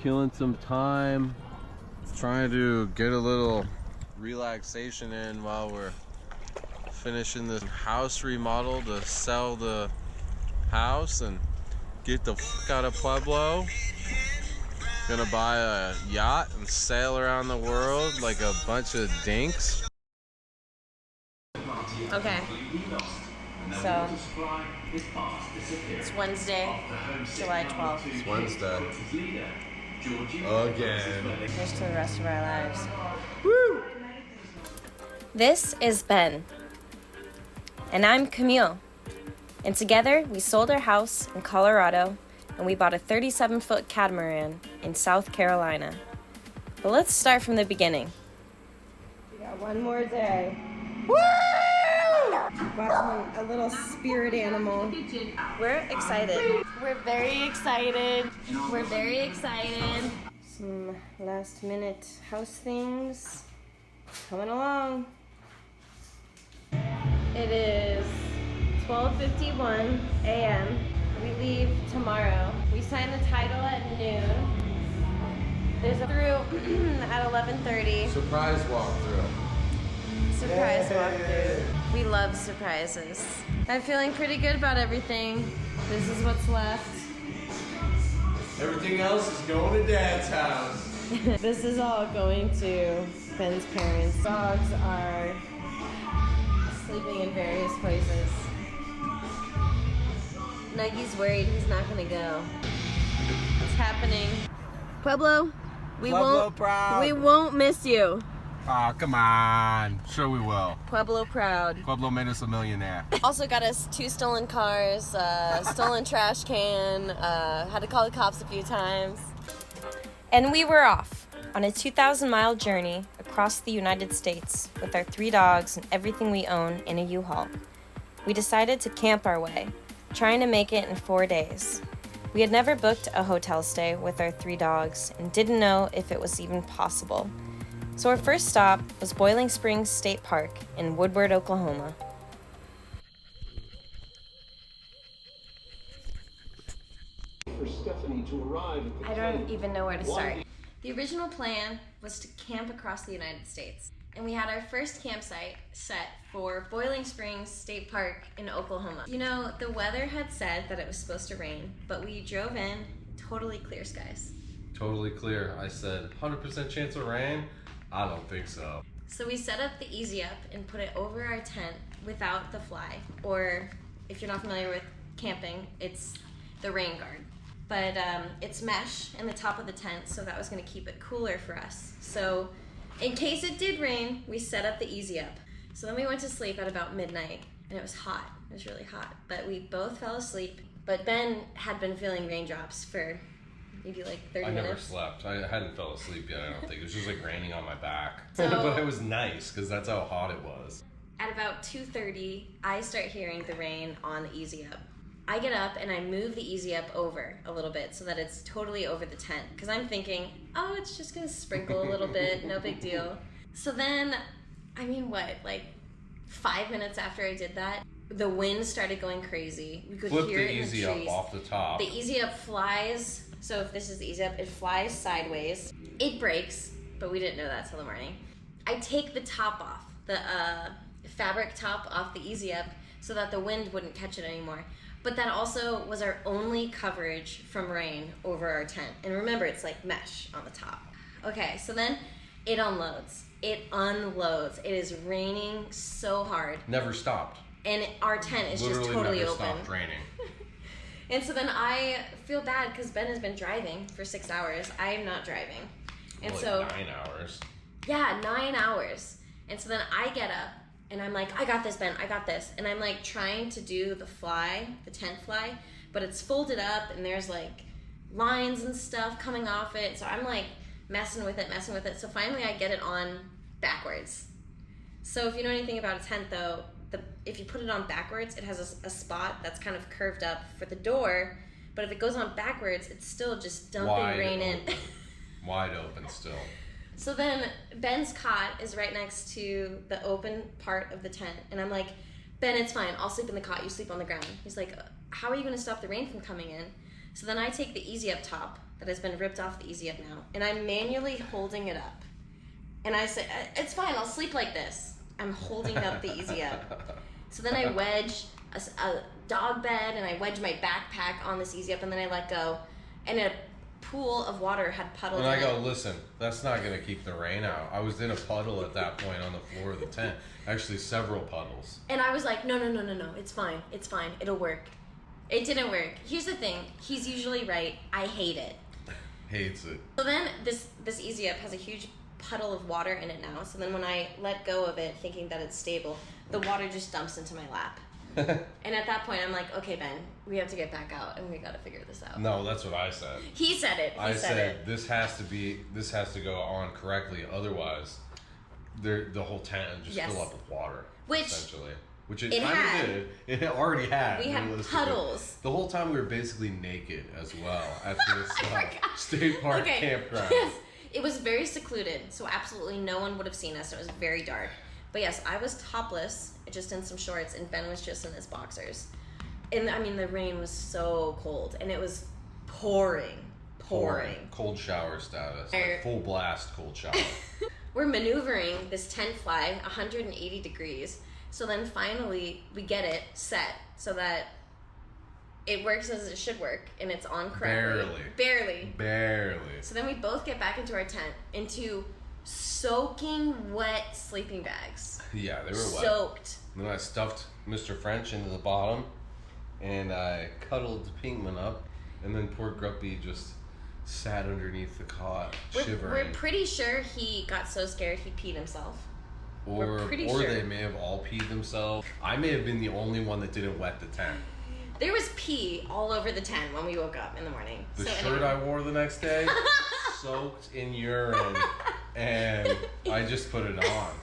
killing some time, trying to get a little relaxation in while we're finishing this house remodel to sell the house and get the fuck out of Pueblo. Gonna buy a yacht and sail around the world like a bunch of dinks. Okay, so it's Wednesday, July 12th. It's Wednesday. Again. Here's to the rest of our lives. Woo! This is Ben. And I'm Camille. And together we sold our house in Colorado and we bought a 37-foot catamaran in South Carolina. But let's start from the beginning. We got one more day. Woo! Got a little spirit animal. We're excited. We're very excited. We're very excited. Some last minute house things coming along. It is 12:51 a.m. We leave tomorrow. We sign the title at noon. There's a through at 11:30. Surprise walkthrough. Surprise walkthrough. We love surprises. I'm feeling pretty good about everything. This is what's left. Everything else is going to Dad's house. This is all going to Ben's parents. Dogs are sleeping in various places. Nuggy's worried he's not gonna go. It's happening. Pueblo, we won't miss you. Aw, come on. Sure we will. Pueblo proud. Pueblo made us a millionaire. Also got us 2 stolen cars, stolen trash can, had to call the cops a few times. And we were off on a 2,000-mile journey across the United States with our 3 dogs and everything we own in a U-Haul. We decided to camp our way, trying to make it in 4 days. We had never booked a hotel stay with our 3 dogs and didn't know if it was even possible. So our first stop was Boiling Springs State Park in Woodward, Oklahoma. I don't even know where to start. The original plan was to camp across the United States, and we had our first campsite set for Boiling Springs State Park in Oklahoma. You know, the weather had said that it was supposed to rain, but we drove in, totally clear skies. Totally clear. I said 100% chance of rain. I don't think so. So we set up the Easy Up and put it over our tent without the fly, or if you're not familiar with camping, it's the rain guard. But it's mesh in the top of the tent, so that was gonna keep it cooler for us. So in case it did rain, we set up the Easy Up. So then we went to sleep at about midnight, and it was hot. It was really hot, but we both fell asleep. But Ben had been feeling raindrops for maybe like 30 minutes. I never slept. I hadn't fell asleep yet, I don't think. It was just like raining on my back. But it was nice, because that's how hot it was. At about 2:30, I start hearing the rain on the Easy Up. I get up and I move the Easy Up over a little bit so that it's totally over the tent. Because I'm thinking, oh, it's just gonna sprinkle a little bit, no big deal. So then, I mean, like 5 minutes after I did that, the wind started going crazy. We could hear it in the trees. Flip the Easy Up off the top. The Easy Up flies. So if this is the Easy Up, it flies sideways. It breaks, but we didn't know that till the morning. I take the top off, the fabric top off the Easy Up so that the wind wouldn't catch it anymore. But that also was our only coverage from rain over our tent. And remember, it's like mesh on the top. Okay, so then it unloads. It unloads. It is raining so hard. Never stopped. And our tent is Literally just totally never open. Stopped raining. And so then I feel bad because Ben has been driving for 6 hours. I am not driving. And like so 9 hours. Yeah, 9 hours. And so then I get up and I'm like, I got this, Ben, I got this. And I'm like trying to do the fly, the tent fly, but it's folded up and there's like lines and stuff coming off it. So I'm like messing with it. So finally I get it on backwards. So if you know anything about a tent though, if you put it on backwards, it has a spot that's kind of curved up for the door, but if it goes on backwards, it's still just dumping rain in. Wide open still. So then Ben's cot is right next to the open part of the tent, and I'm like, Ben, it's fine, I'll sleep in the cot, you sleep on the ground. He's like, how are you gonna stop the rain from coming in? So then I take the Easy Up top, that has been ripped off the Easy Up now, and I'm manually holding it up. And I say, it's fine, I'll sleep like this. I'm holding up the Easy Up. So then I wedge a dog bed, and I wedge my backpack on this Easy Up, and then I let go. And a pool of water had puddled in And I go, it. listen, that's not going to keep the rain out. I was in a puddle at that point on the floor of the tent. Actually, several puddles. And I was like, no, it's fine, it'll work. It didn't work. Here's the thing, he's usually right. I hate it. Hates it. So then this Easy Up has a huge puddle of water in it now. So then when I let go of it, thinking that it's stable, the water just dumps into my lap. And at that point, I'm like, okay, Ben, we have to get back out, and we got to figure this out. No, that's what I said. He said it. I said this has to go on correctly, otherwise, the whole tent would just fill up with water. Essentially, which it kind of did. It already had. We had puddles. The whole time we were basically naked as well at this state park campground. Yes, it was very secluded, so absolutely no one would have seen us. It was very dark. But yes, I was topless, just in some shorts, and Ben was just in his boxers. And I mean, the rain was so cold, and it was pouring. Cold shower status, like full blast cold shower. We're maneuvering this tent fly 180 degrees. So then finally we get it set so that it works as it should work, and it's on correctly. Barely. So then we both get back into our tent, into soaking wet sleeping bags. Yeah, they were wet. Soaked. And then I stuffed Mr. French into the bottom, and I cuddled Pinkman up, and then poor Grumpy just sat underneath the cot, shivering. We're pretty sure he got so scared he peed himself. Or they may have all peed themselves. I may have been the only one that didn't wet the tent. There was pee all over the tent when we woke up in the morning. The shirt I wore the next day, soaked in urine, and I just put it on.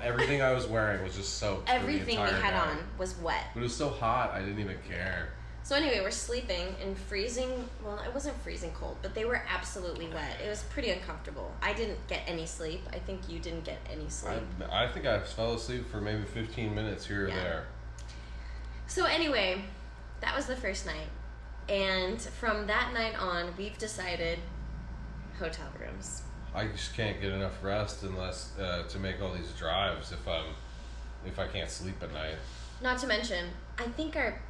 Everything I was wearing was just soaked. Everything we had on was wet. But it was so hot, I didn't even care. So anyway, we're sleeping in freezing, well, it wasn't freezing cold, but they were absolutely wet. It was pretty uncomfortable. I didn't get any sleep. I think you didn't get any sleep. I think I fell asleep for maybe 15 minutes here or there. So anyway, that was the first night. And from that night on, we've decided hotel rooms. I just can't get enough rest unless to make all these drives if I can't sleep at night. Not to mention, I think our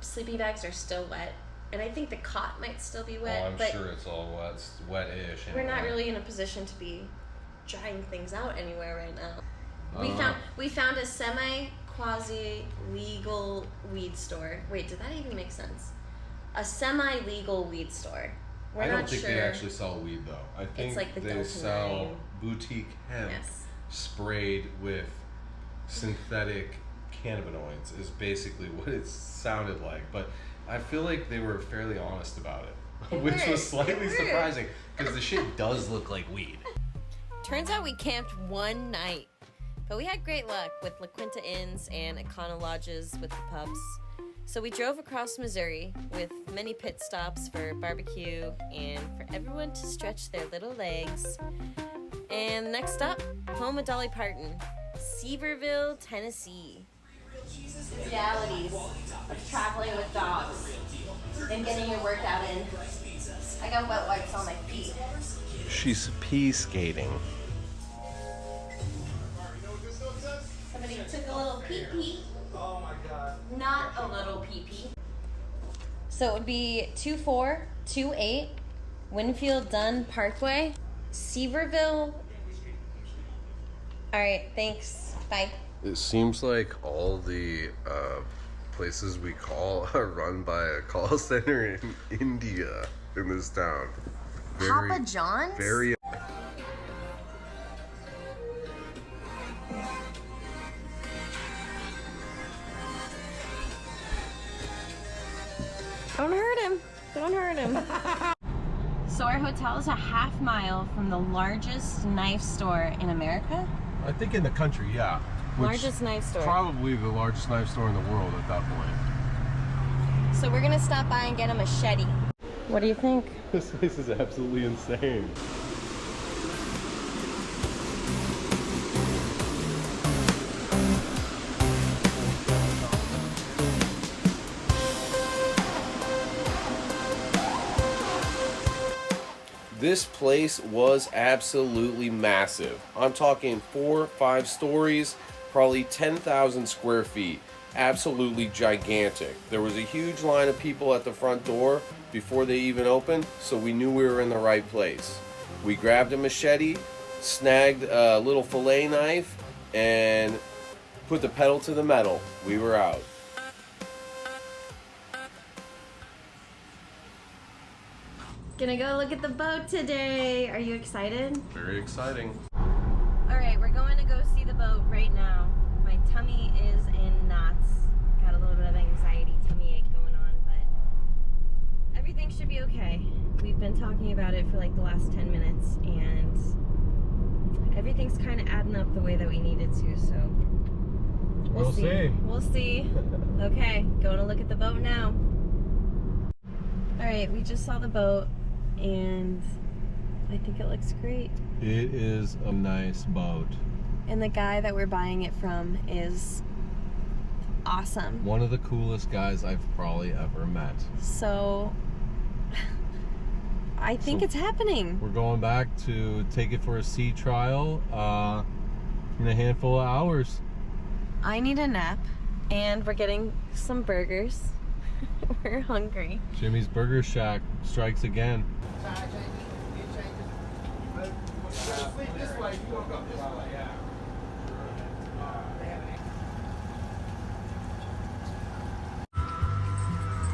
sleeping bags are still wet, and I think the cot might still be wet. I'm sure it's all wet. It's wet-ish. Anyway. We're not really in a position to be drying things out anywhere right now. We found a semi-quasi-legal weed store. Wait, did that even make sense? A semi-legal weed store. I don't think they actually sell weed, though. I think it's like they sell boutique hemp sprayed with synthetic cannabinoids is basically what it sounded like. But I feel like they were fairly honest about it, which was slightly surprising because the shit does look like weed. Turns out we camped one night, but we had great luck with La Quinta Inns and Econo Lodges with the pubs. So we drove across Missouri with many pit stops for barbecue and for everyone to stretch their little legs. And the next stop, home of Dolly Parton, Sevierville, Tennessee. Realities of traveling with dogs and getting your workout in. I got wet wipes on my feet. She's pea skating. Somebody took a little pee-pee. Oh my god. Not a little pee-pee. So it would be 2428 Winfield Dunn Parkway, Sevierville. All right, thanks. Bye. It seems like all the places we call are run by a call center in India in this town. Papa John's? Very. Don't hurt him. Don't hurt him. So our hotel is a half mile from the largest knife store in America. I think in the country, yeah. Largest knife store. Probably the largest knife store in the world at that point. So we're gonna stop by and get a machete. What do you think? This place is absolutely insane. This place was absolutely massive. I'm talking 4 or 5 stories, probably 10,000 square feet. Absolutely gigantic. There was a huge line of people at the front door before they even opened, so we knew we were in the right place. We grabbed a machete, snagged a little fillet knife, and put the pedal to the metal. We were out. Gonna go look at the boat today. Are you excited? Very exciting. All right, we're going to go see the boat right now. My tummy is in knots. Got a little bit of anxiety, tummy ache going on, but everything should be okay. We've been talking about it for like the last 10 minutes, and everything's kind of adding up the way that we needed to, so we'll see. We'll see. Okay, going to look at the boat now. All right, we just saw the boat, and I think it looks great. It is a nice boat. And the guy that we're buying it from is awesome. One of the coolest guys I've probably ever met. So I think it's happening. We're going back to take it for a sea trial in a handful of hours. I need a nap, and we're getting some burgers. We're hungry. Jimmy's Burger Shack strikes again.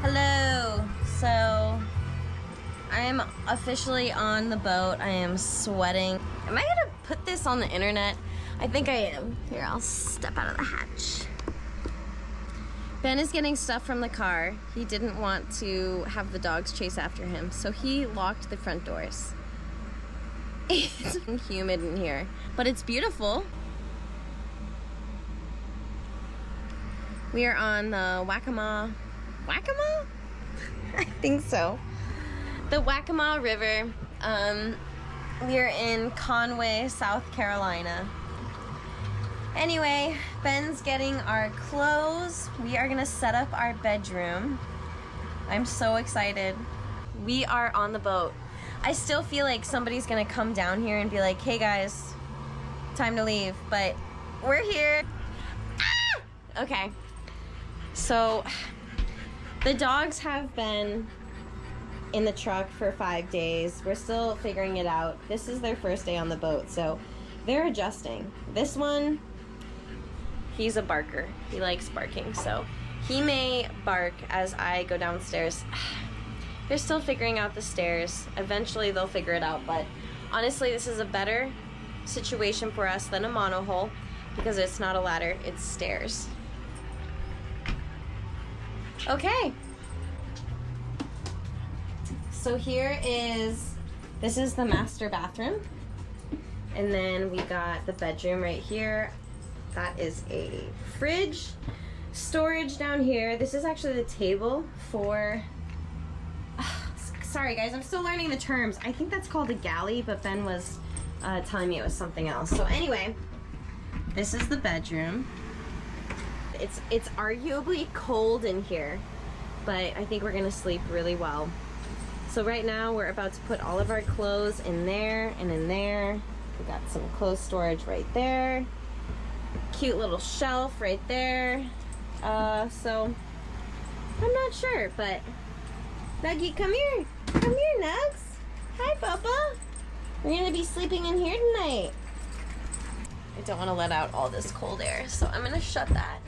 Hello. So I am officially on the boat. I am sweating. Am I gonna put this on the internet? I think I am. Here, I'll step out of the hatch. Ben is getting stuff from the car. He didn't want to have the dogs chase after him, so he locked the front doors. It's humid in here, but it's beautiful. We are on the Waccamaw. Waccamaw? I think so. The Waccamaw River. We are in Conway, South Carolina. Anyway, Ben's getting our clothes. We are gonna set up our bedroom. I'm so excited. We are on the boat. I still feel like somebody's gonna come down here and be like, hey guys, time to leave, but we're here. Ah! Okay, so the dogs have been in the truck for 5 days. We're still figuring it out. This is their first day on the boat, so they're adjusting. This one, he's a barker. He likes barking, so he may bark as I go downstairs. They're still figuring out the stairs. Eventually they'll figure it out, but honestly this is a better situation for us than a monohull because it's not a ladder, it's stairs. Okay. So this is the master bathroom. And then we got the bedroom right here. That is a fridge. Storage down here. This is actually the table for... Sorry guys, I'm still learning the terms. I think that's called a galley, but Ben was telling me it was something else. So anyway, this is the bedroom. It's arguably cold in here, but I think we're gonna sleep really well. So right now we're about to put all of our clothes in there and in there. We got some clothes storage right there. Cute little shelf right there. So I'm not sure, but Nuggie, come here. Come here, Nugs. Hi, Papa. We're gonna be sleeping in here tonight. I don't want to let out all this cold air, so I'm gonna shut that.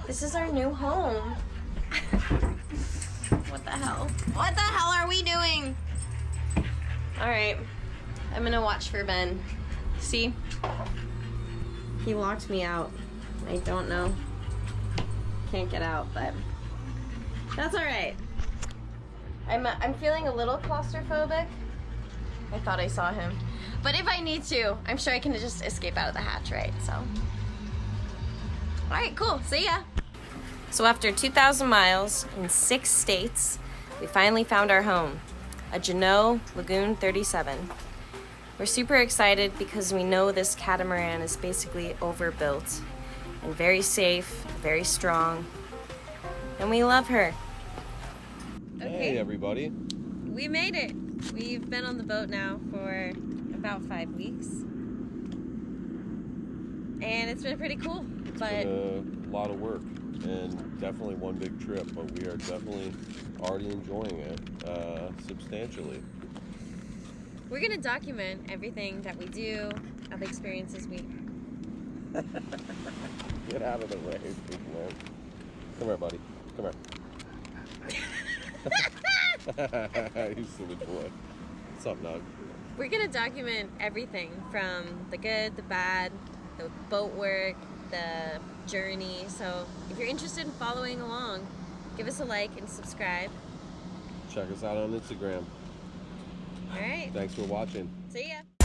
This is our new home. What the hell? What the hell are we doing? All right, I'm gonna watch for Ben. See? He locked me out. I don't know. Can't get out, but that's all right. I'm feeling a little claustrophobic. I thought I saw him. But if I need to, I'm sure I can just escape out of the hatch, right? So, all right, cool, see ya. So after 2,000 miles in 6 states, we finally found our home, a Jeanneau Lagoon 37. We're super excited because we know this catamaran is basically overbuilt and very safe, very strong, and we love her. Hey everybody. we made it. We've been on the boat now for about 5 weeks. And it's been pretty cool. But a lot of work and definitely one big trip, but we are definitely already enjoying it substantially. we're gonna document everything that we do, all the experiences we... Get out of the way, big man. Come here, buddy. Come here. You silly boy. What's up, Nog? We're gonna document everything from the good, the bad, the boat work, the journey. So if you're interested in following along, give us a like and subscribe. Check us out on Instagram. All right. Thanks for watching. See ya.